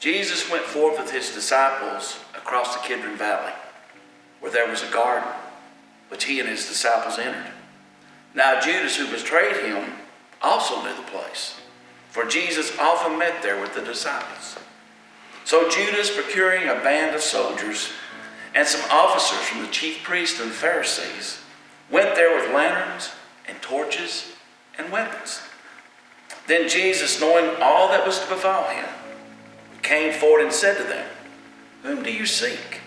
Jesus went forth with his disciples across the Kidron Valley, where there was a garden, which he and his disciples entered. Now Judas, who betrayed him, also knew the place, for Jesus often met there with the disciples. So Judas, procuring a band of soldiers and some officers from the chief priests and the Pharisees, went there with lanterns and torches and weapons. Then Jesus, knowing all that was to befall him, came forward and said to them, "Whom do you seek?"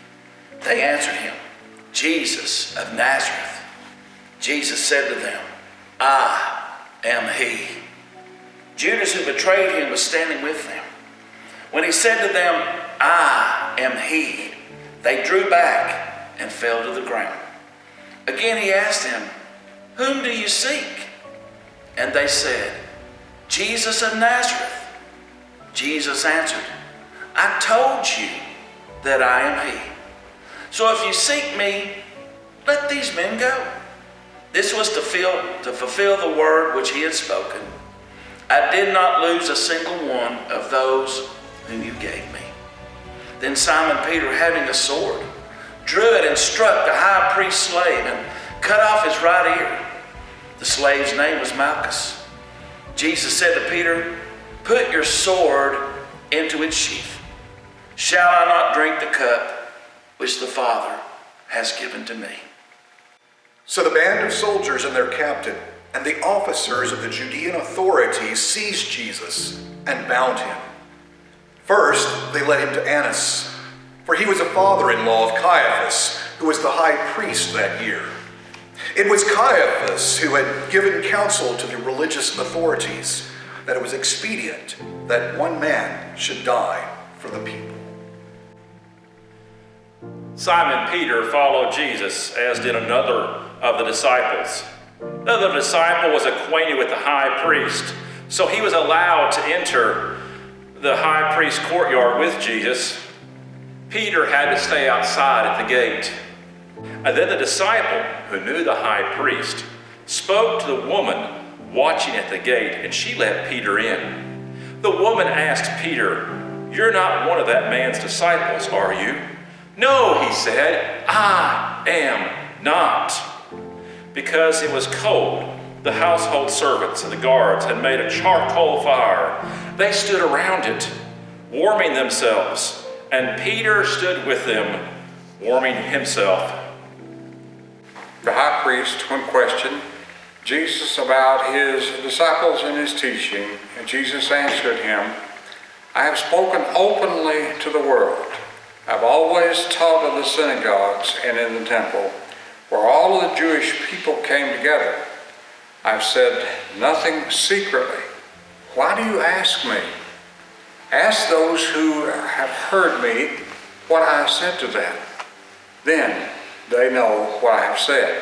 They answered him, "Jesus of Nazareth." Jesus said to them, "I am he." Judas, who betrayed him, was standing with them. When he said to them, "I am he," they drew back and fell to the ground. Again he asked them, "Whom do you seek?" And they said, "Jesus of Nazareth." Jesus answered, "I told you that I am he. So if you seek me, let these men go." This was to fulfill the word which he had spoken. "I did not lose a single one of those whom you gave me." Then Simon Peter, having a sword, drew it and struck the high priest's slave and cut off his right ear. The slave's name was Malchus. Jesus said to Peter, "Put your sword into its sheath. Shall I not drink the cup which the Father has given to me?" So the band of soldiers and their captain and the officers of the Judean authorities seized Jesus and bound him. First, they led him to Annas, for he was a father-in-law of Caiaphas, who was the high priest that year. It was Caiaphas who had given counsel to the religious authorities that it was expedient that one man should die for the people. Simon Peter followed Jesus, as did another of the disciples. The other disciple was acquainted with the high priest, so he was allowed to enter the high priest's courtyard with Jesus. Peter had to stay outside at the gate. And then the disciple, who knew the high priest, spoke to the woman watching at the gate, and she let Peter in. The woman asked Peter, "You're not one of that man's disciples, are you?" "No," he said, "I am not." Because it was cold, the household servants and the guards had made a charcoal fire. They stood around it, warming themselves, and Peter stood with them, warming himself. The high priest, when questioned Jesus about his disciples and his teaching, and Jesus answered him, "I have spoken openly to the world. I've always taught in the synagogues and in the temple, where all the Jewish people came together. I've said nothing secretly. Why do you ask me? Ask those who have heard me what I have said to them. Then they know what I have said."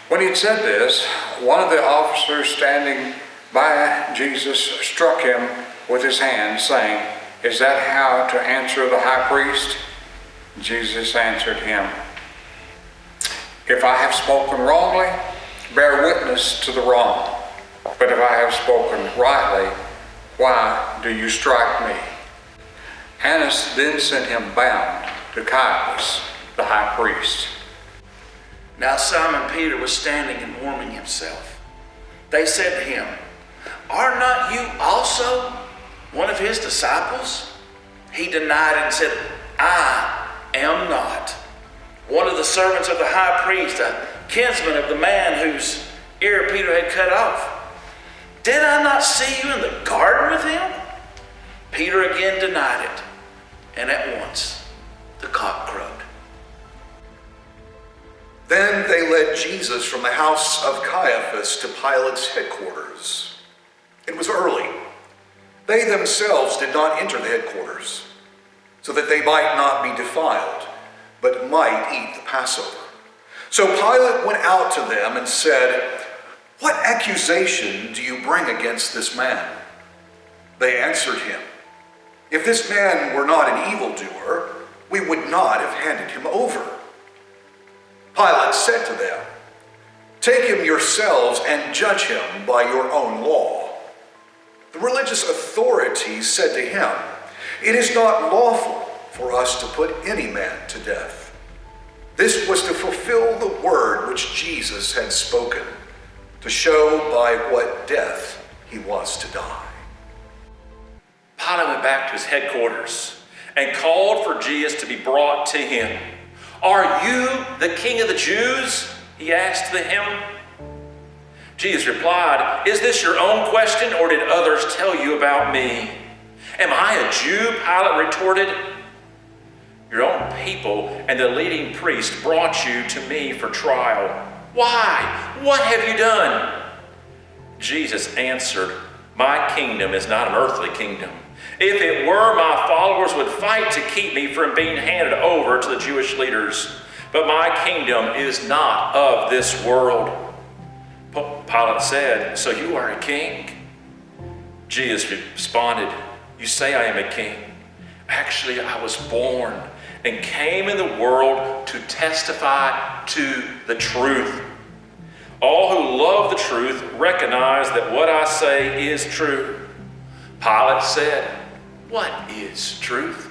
When he had said this, one of the officers standing by Jesus struck him with his hand, saying, "Is that how to answer the high priest?" Jesus answered him, "If I have spoken wrongly, bear witness to the wrong. But if I have spoken rightly, why do you strike me?" Annas then sent him bound to Caiaphas, the high priest. Now Simon Peter was standing and warming himself. They said to him, "Are not you also one of his disciples?" He denied it and said, "I am not." One of the servants of the high priest, a kinsman of the man whose ear Peter had cut off, "Did I not see you in the garden with him?" Peter again denied it, and at once the cock crowed. Then they led Jesus from the house of Caiaphas to Pilate's headquarters. It was early. They themselves did not enter the headquarters, so that they might not be defiled, but might eat the Passover. So Pilate went out to them and said, "What accusation do you bring against this man?" They answered him, "If this man were not an evildoer, we would not have handed him over." Pilate said to them, "Take him yourselves and judge him by your own law." The religious authorities said to him, "It is not lawful for us to put any man to death." This was to fulfill the word which Jesus had spoken, to show by what death he was to die. Pilate went back to his headquarters and called for Jesus to be brought to him. "Are you the king of the Jews?" he asked him. Jesus replied, "Is this your own question, or did others tell you about me?" "Am I a Jew?" Pilate retorted. "Your own people and the leading priest brought you to me for trial. Why? What have you done?" Jesus answered, "My kingdom is not an earthly kingdom. If it were, my followers would fight to keep me from being handed over to the Jewish leaders. But my kingdom is not of this world." Pilate said, "So you are a king?" Jesus responded, "You say I am a king. Actually, I was born and came in the world to testify to the truth. All who love the truth recognize that what I say is true." Pilate said, "What is truth?"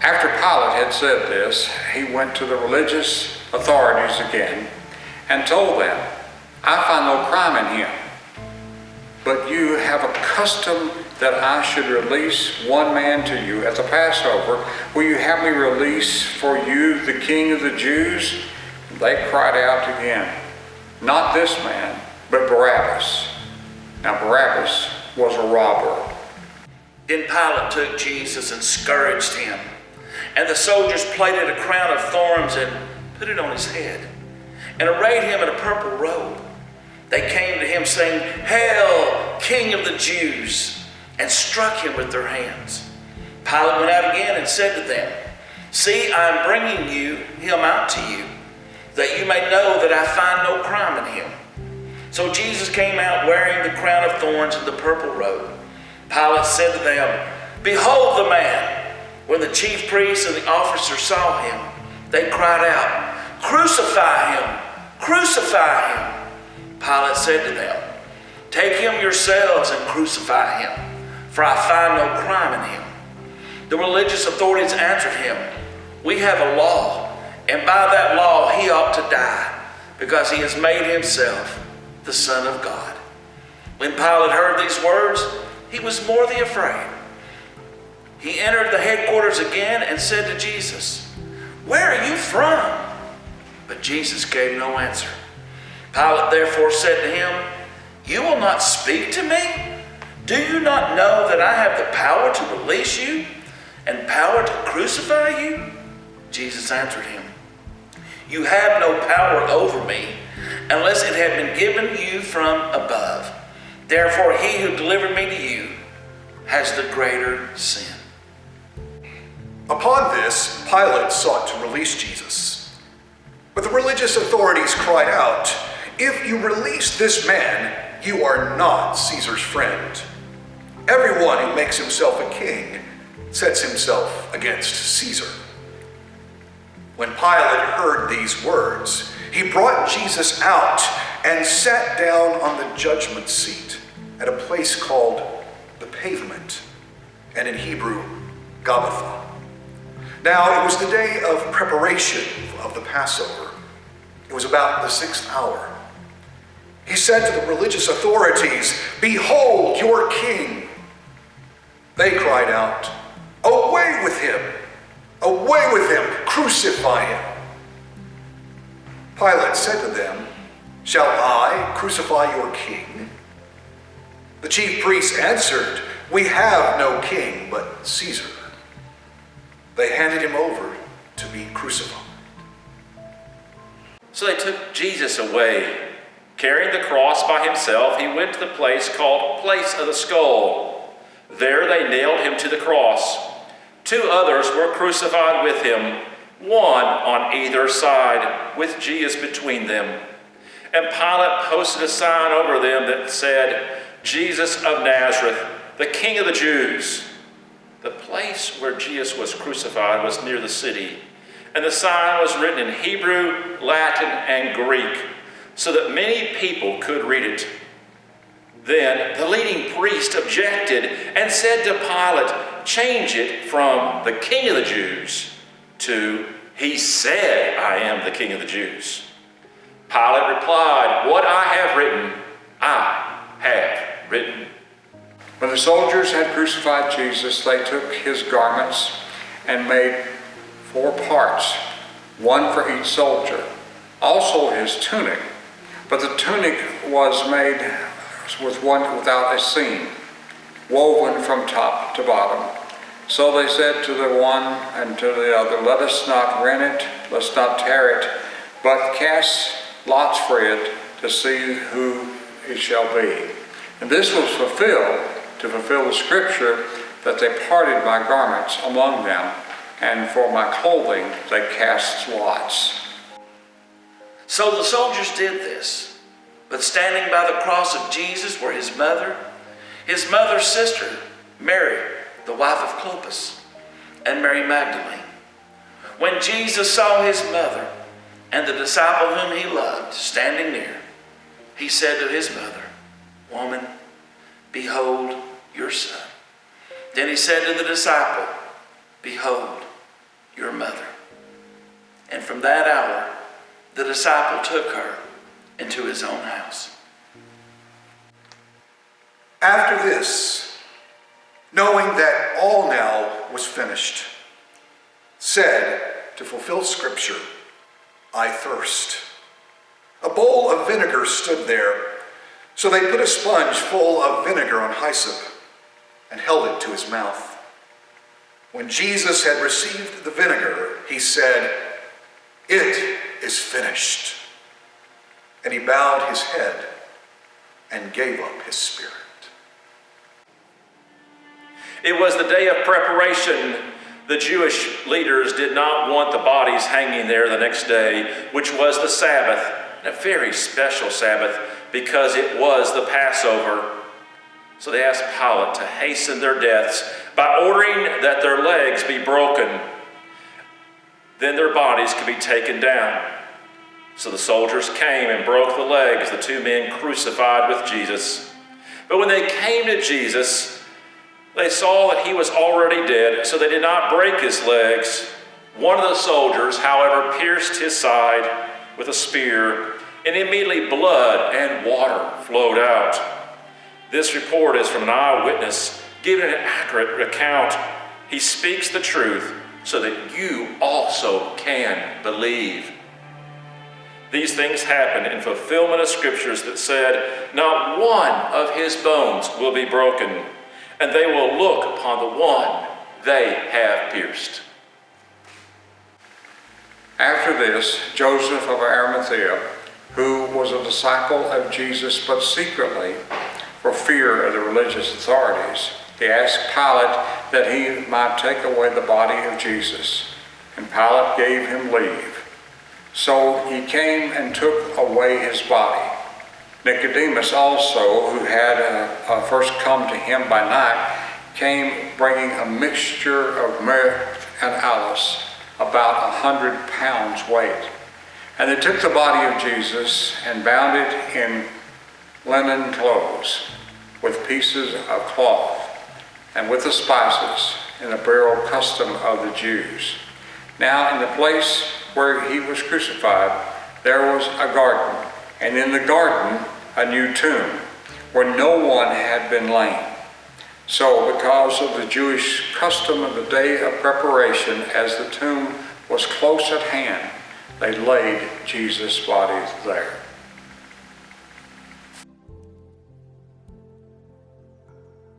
After Pilate had said this, he went to the religious authorities again and told them, "I find no crime in him. But you have a custom that I should release one man to you at the Passover. Will you have me release for you the King of the Jews?" They cried out again, "Not this man, but Barabbas." Now Barabbas was a robber. Then Pilate took Jesus and scourged him. And the soldiers plaited a crown of thorns and put it on his head, and arrayed him in a purple robe. They came to him saying, "Hail, King of the Jews!" and struck him with their hands. Pilate went out again and said to them, "See, I am bringing him out to you, that you may know that I find no crime in him." So Jesus came out wearing the crown of thorns and the purple robe. Pilate said to them, "Behold the man!" When the chief priests and the officers saw him, they cried out, "Crucify him! Crucify him!" Pilate said to them, "Take him yourselves and crucify him, for I find no crime in him." The religious authorities answered him, "We have a law, and by that law he ought to die, because he has made himself the Son of God." When Pilate heard these words, he was more than afraid. He entered the headquarters again and said to Jesus, "Where are you from?" But Jesus gave no answer. Pilate therefore said to him, "You will not speak to me? Do you not know that I have the power to release you and power to crucify you?" Jesus answered him, "You have no power over me unless it had been given you from above. Therefore he who delivered me to you has the greater sin." Upon this, Pilate sought to release Jesus. But the religious authorities cried out, "If you release this man, you are not Caesar's friend. Everyone who makes himself a king sets himself against Caesar." When Pilate heard these words, he brought Jesus out and sat down on the judgment seat at a place called the Pavement, and in Hebrew, Gabbatha. Now it was the day of preparation of the Passover. It was about the 6th hour. He said to the religious authorities, "Behold your king." They cried out, "Away with him! Away with him! Crucify him!" Pilate said to them, "Shall I crucify your king?" The chief priests answered, "We have no king but Caesar." They handed him over to be crucified. So they took Jesus away. Carrying the cross by himself, he went to the place called Place of the Skull. There they nailed him to the cross. 2 others were crucified with him, one on either side, with Jesus between them. And Pilate posted a sign over them that said, "Jesus of Nazareth, the King of the Jews." The place where Jesus was crucified was near the city, and the sign was written in Hebrew, Latin, and Greek, so that many people could read it. Then the leading priest objected and said to Pilate, change it from the King of the Jews to he said, I am the King of the Jews. Pilate replied, what I have written, I have written. When the soldiers had crucified Jesus, they took his garments and made 4 parts, one for each soldier. Also his tunic, but the tunic was made with one without a seam, woven from top to bottom. So they said to the one and to the other, let us not rend it, let's not tear it, but cast lots for it to see who it shall be. And this was fulfilled, to fulfill the scripture, that they parted my garments among them, and for my clothing they cast lots. So the soldiers did this, but standing by the cross of Jesus were his mother's sister, Mary, the wife of Clopas, and Mary Magdalene. When Jesus saw his mother and the disciple whom he loved standing near, he said to his mother, Woman, behold your son. Then he said to the disciple, Behold your mother. And from that hour, the disciple took her into his own house. After this, knowing that all now was finished, said, to fulfill Scripture, I thirst. A bowl of vinegar stood there, so they put a sponge full of vinegar on hyssop and held it to his mouth. When Jesus had received the vinegar, he said, It is finished. And he bowed his head and gave up his spirit. It was the day of preparation. The Jewish leaders did not want the bodies hanging there the next day, which was the Sabbath, and a very special Sabbath because it was the Passover. So they asked Pilate to hasten their deaths by ordering that their legs be broken. Then their bodies could be taken down. So the soldiers came and broke the legs of the 2 men crucified with Jesus. But when they came to Jesus, they saw that he was already dead, so they did not break his legs. One of the soldiers, however, pierced his side with a spear, and immediately blood and water flowed out. This report is from an eyewitness giving an accurate account. He speaks the truth so that you also can believe. These things happened in fulfillment of scriptures that said, not one of his bones will be broken, and they will look upon the one they have pierced. After this, Joseph of Arimathea, who was a disciple of Jesus, but secretly, for fear of the religious authorities, he asked Pilate that he might take away the body of Jesus. And Pilate gave him leave. So he came and took away his body. Nicodemus also, who had first come to him by night, came bringing a mixture of myrrh and aloes, about 100 pounds weight. And they took the body of Jesus and bound it in linen clothes with pieces of cloth and with the spices, in the burial custom of the Jews. Now in the place where he was crucified, there was a garden, and in the garden a new tomb, where no one had been laid. So because of the Jewish custom of the day of preparation, as the tomb was close at hand, they laid Jesus' body there.